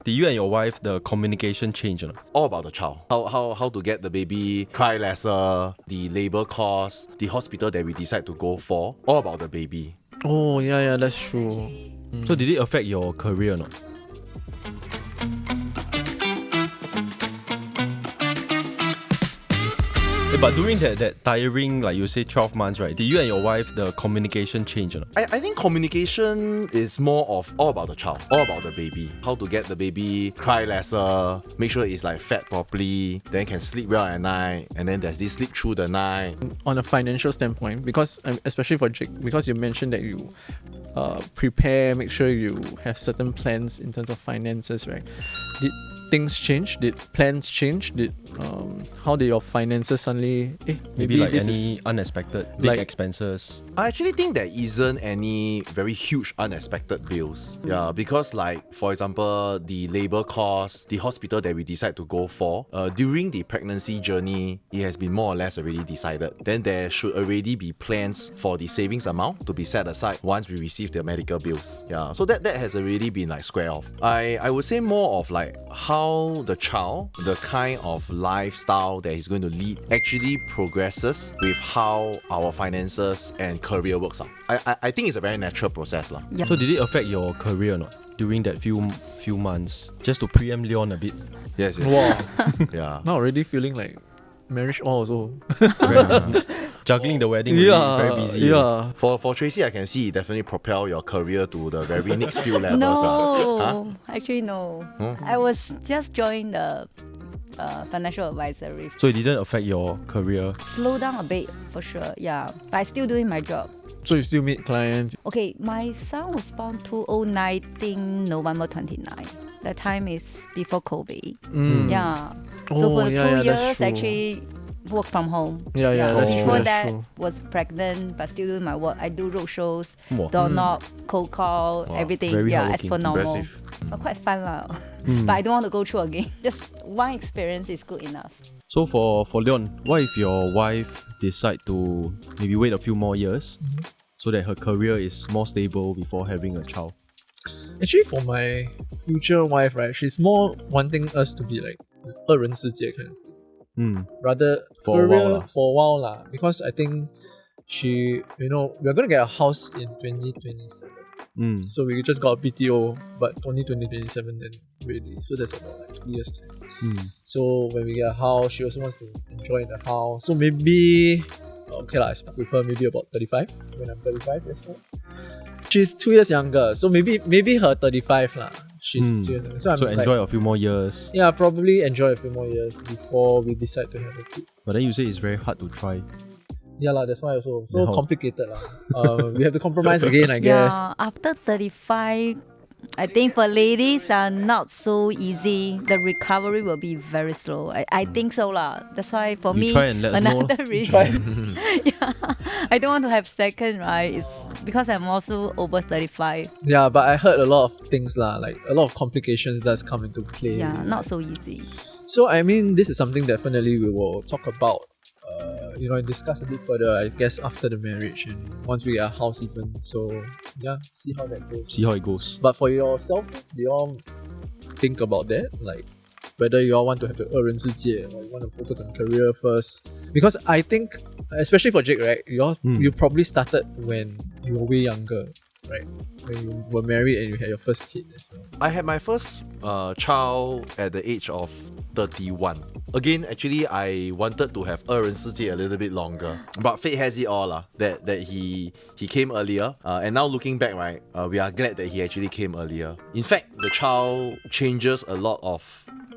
Did you and your wife, the communication change or not? All about the child. How to get the baby cry lesser, the labor cost, the hospital that we decide to go for. All about the baby. Oh, yeah, that's true. So did it affect your career or not? But during that tiring, like you say 12 months, right? Did you and your wife, the communication change or not? I think communication is more of all about the child, all about the baby. How to get the baby cry lesser, make sure it's like fed properly, then can sleep well at night, and then there's this sleep through the night. On a financial standpoint, because especially for Jake, because you mentioned that you prepare, make sure you have certain plans in terms of finances, right? Did things change? Did plans change? How did your finances suddenly maybe like any unexpected big expenses? I actually think there isn't any very huge unexpected bills. Yeah, because like for example, the labor cost, the hospital that we decide to go for, during the pregnancy journey, it has been more or less already decided. Then there should already be plans for the savings amount to be set aside once we receive the medical bills. Yeah, so that has already been like square off. I would say more of like how the child, the kind of lifestyle that he's going to lead actually progresses with how our finances and career works out. I think it's a very natural process. Yeah. So did it affect your career or not during that few months? Just to preempt Leon a bit. Yes. Wow. Yeah. Now already feeling like marriage also. Juggling the wedding will be very busy. Yeah. For Tracy, I can see it definitely propel your career to the very next few levels. No, actually no. I was just joined the financial advisory. So it didn't affect your career? Slow down a bit for sure, yeah. But I still doing my job. So you still meet clients? Okay, my son was born 2019, November 29. That time is before COVID. Yeah. So for the 2 years, actually work from home. Yeah, that's true. Before that, was pregnant, but still doing my work. I do road shows, door knock, cold call, everything. Very as per normal. Impressive. But quite fun lah. But I don't want to go through again. Just one experience is good enough. So for Leon, what if your wife decide to maybe wait a few more years so that her career is more stable before having a child? Actually, for my future wife, right, she's more wanting us to be like 二人世界 kind of thing. Rather for a while lah, because I think she, we're gonna get a house in 2027. So we just got a BTO, but only 2027 then ready. So that's about like 2 years time. So when we get a house, she also wants to enjoy the house. So maybe, I speak with her maybe about 35, when I'm 35 years old. She's 2 years younger, so maybe her 35 lah. She's 2 years younger. So enjoy a few more years. Yeah, probably enjoy a few more years before we decide to have a kid. But then you say it's very hard to try. Yeah lah, that's why also so complicated lah. We have to compromise again, I guess. Yeah, after 35, I think for ladies are not so easy. The recovery will be very slow. I think so lah. That's why for me, try and let us know. another reason. Yeah, I don't want to have second, right? It's because I'm also over 35. Yeah, but I heard a lot of things lah, like a lot of complications does come into play. Yeah, not so easy. So I mean, this is something definitely we will talk about. And discuss a bit further, I guess, after the marriage and once we get a house even. So yeah, see how that goes. See how it goes. But for yourselves, do you all think about that? Like whether you all want to have the 二人世界 or you want to focus on career first? Because I think, especially for Jake, right, you probably started when you were way younger, right? When you were married and you had your first kid as well. I had my first child at the age of 31. Again, actually, I wanted to have 二人世界 a little bit longer, but fate has it all that he came earlier. And now looking back, right, we are glad that he actually came earlier. In fact, the child changes a lot of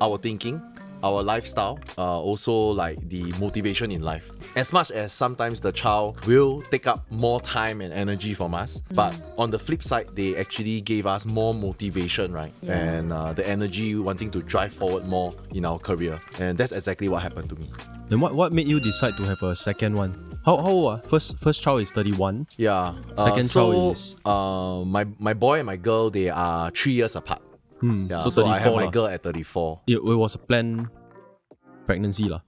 our thinking, our lifestyle, also like the motivation in life. As much as sometimes the child will take up more time and energy from us, but on the flip side, they actually gave us more motivation, right? Yeah. And the energy wanting to drive forward more in our career. And that's exactly what happened to me. Then what made you decide to have a second one? How old? First child is 31. Yeah. Second child is my boy and my girl, they are 3 years apart. Yeah, so so I have my lah. girl at 34. It was a planned pregnancy lah.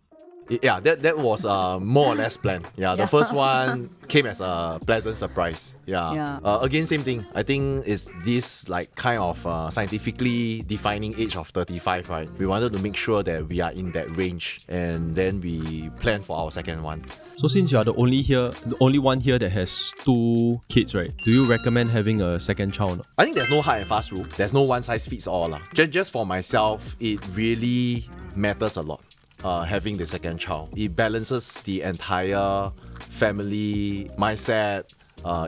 That was more or less planned. The first one came as a pleasant surprise. Again, same thing. I think it's this like kind of scientifically defining age of 35, right? We wanted to make sure that we are in that range, and then we planned for our second one. So since you are the only one here that has 2 kids, right? Do you recommend having a second child? I think there's no hard and fast rule. There's no one size fits all. Just for myself, it really matters a lot. Having the second child, it balances the entire family mindset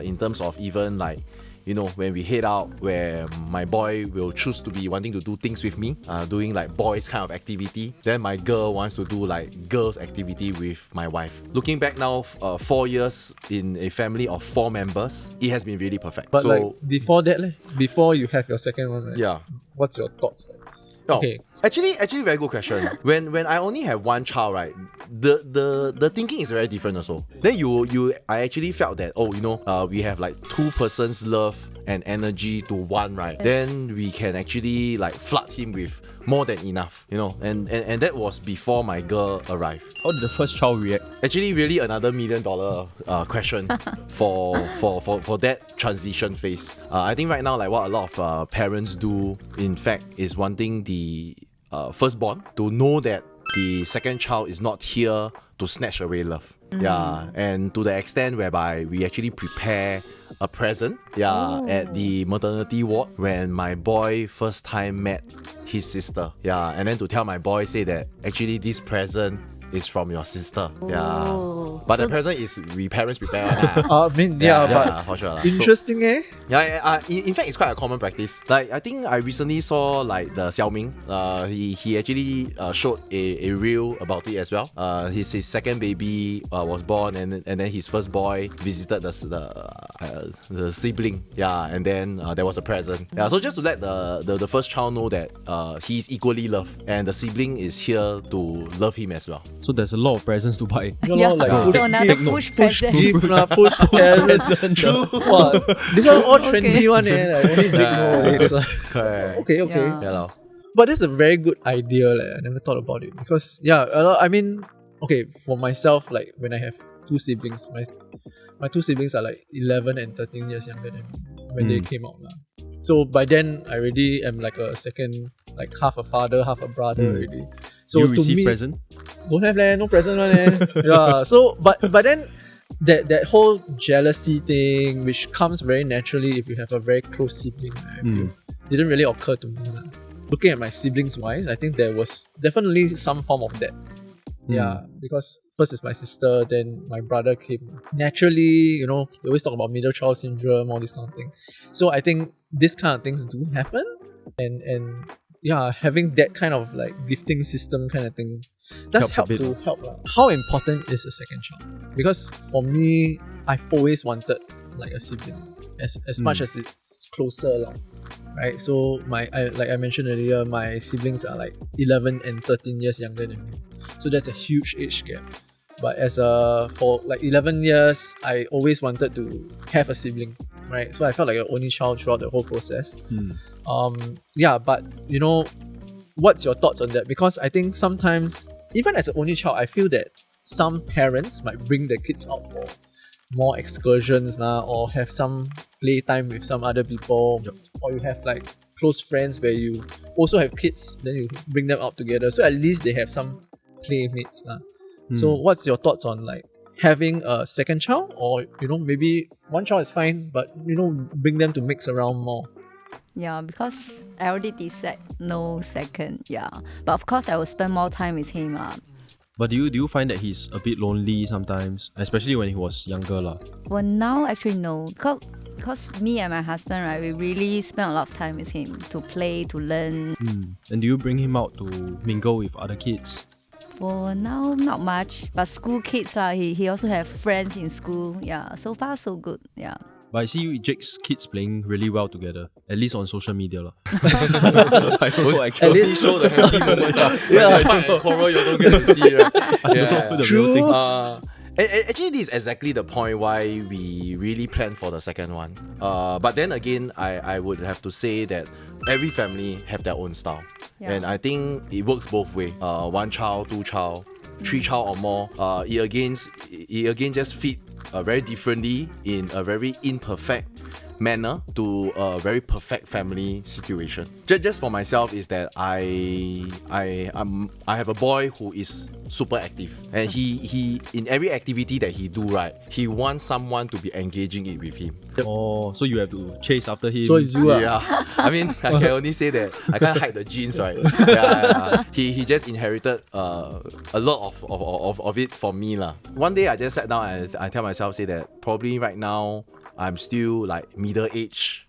in terms of even like, you know, when we head out, where my boy will choose to be wanting to do things with me, doing like boys kind of activity, then my girl wants to do like girls activity with my wife. Looking back now, 4 years in a family of 4 members, it has been really perfect. But so, like before that, before you have your second one, right? What's your thoughts then? Okay. Actually, very good question. When I only have one child, right, the thinking is very different also. Then I actually felt that, we have like 2 persons' love and energy to one, right? Then we can actually like flood him with more than enough, and that was before my girl arrived. How did the first child react? Actually, really another $1 million question for that transition phase. I think right now, like what a lot of parents do, in fact, is wanting the firstborn to know that the second child is not here to snatch away love. And to the extent whereby we actually prepare a present at the maternity ward when my boy first time met his sister, and then to tell my boy, say that actually this present is from your sister. But so the present is we parents prepare. But for sure. Interesting, in fact, it's quite a common practice. Like I think I recently saw like the Xiaoming. He actually showed a reel about it as well. His second baby was born, and then his first boy visited the sibling. And then there was a present. So just to let the first child know that he's equally loved, and the sibling is here to love him as well. So there's a lot of presents to buy. So another push present. Push present. True. These are all trendy one. Okay. Yeah. But that's a very good idea. I never thought about it because I mean, okay, for myself, like when I have 2 siblings, my 2 siblings are like 11 and 13 years younger than me when they came out. So by then I already am like a second, like half a father, half a brother already. So you to receive me, present? Don't have no present one. So but then that whole jealousy thing, which comes very naturally if you have a very close sibling, I feel, didn't really occur to me. Looking at my siblings wise, I think there was definitely some form of that. Because first is my sister, then my brother came. Naturally, we always talk about middle child syndrome, all this kind of thing. So I think this kind of things do happen, and having that kind of like gifting system kind of thing does help. How important is a second child? Because for me, I've always wanted like a sibling, as much as it's closer, right? So like I mentioned earlier, my siblings are like 11 and 13 years younger than me. So that's a huge age gap. But for like 11 years, I always wanted to have a sibling, right? So I felt like an only child throughout the whole process. But what's your thoughts on that? Because I think sometimes, even as an only child, I feel that some parents might bring their kids out for more excursions or have some playtime with some other people, or you have like close friends where you also have kids, then you bring them out together, so at least they have some playmates. So what's your thoughts on like having a second child, or maybe one child is fine, but bring them to mix around more? Because I already decided no second. But of course I will spend more time with him. But do you find that he's a bit lonely sometimes, especially when he was younger? For now, actually no. Because me and my husband, right, we really spend a lot of time with him to play, to learn. And do you bring him out to mingle with other kids? For now, not much. But school kids, he also have friends in school. So far so good. But I see you, Jake's kids playing really well together, at least on social media. I don't know, actually. At least show the happy moments. Fight and quarrel, you don't get to see, right? True. Actually, this is exactly the point why we really plan for the second one. But then again, I would have to say that every family have their own style. And I think it works both ways. One child, 2 child. 3 child or more, it again just fit very differently in a very imperfect manner to a very perfect family situation. Just for myself is that I have a boy who is super active, and he in every activity that he do, right, he wants someone to be engaging it with him. Oh, so you have to chase after him. So it's you. Yeah, I mean, I can only say that I can't hide the genes, right? Yeah. He just inherited a lot of it from me lah. One day I just sat down and I tell myself, say that probably right now I'm still like middle-aged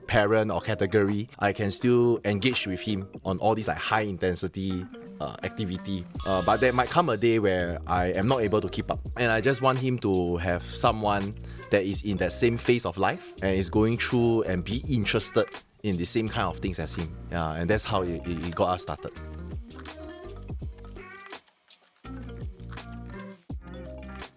parent or category. I can still engage with him on all these like high intensity activity, but there might come a day where I am not able to keep up, and I just want him to have someone that is in that same phase of life and is going through and be interested in the same kind of things as him. Yeah, and that's how it got us started.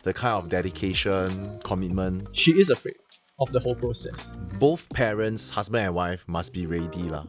The kind of dedication, commitment. She is afraid of the whole process. Both parents, husband and wife, must be ready lah.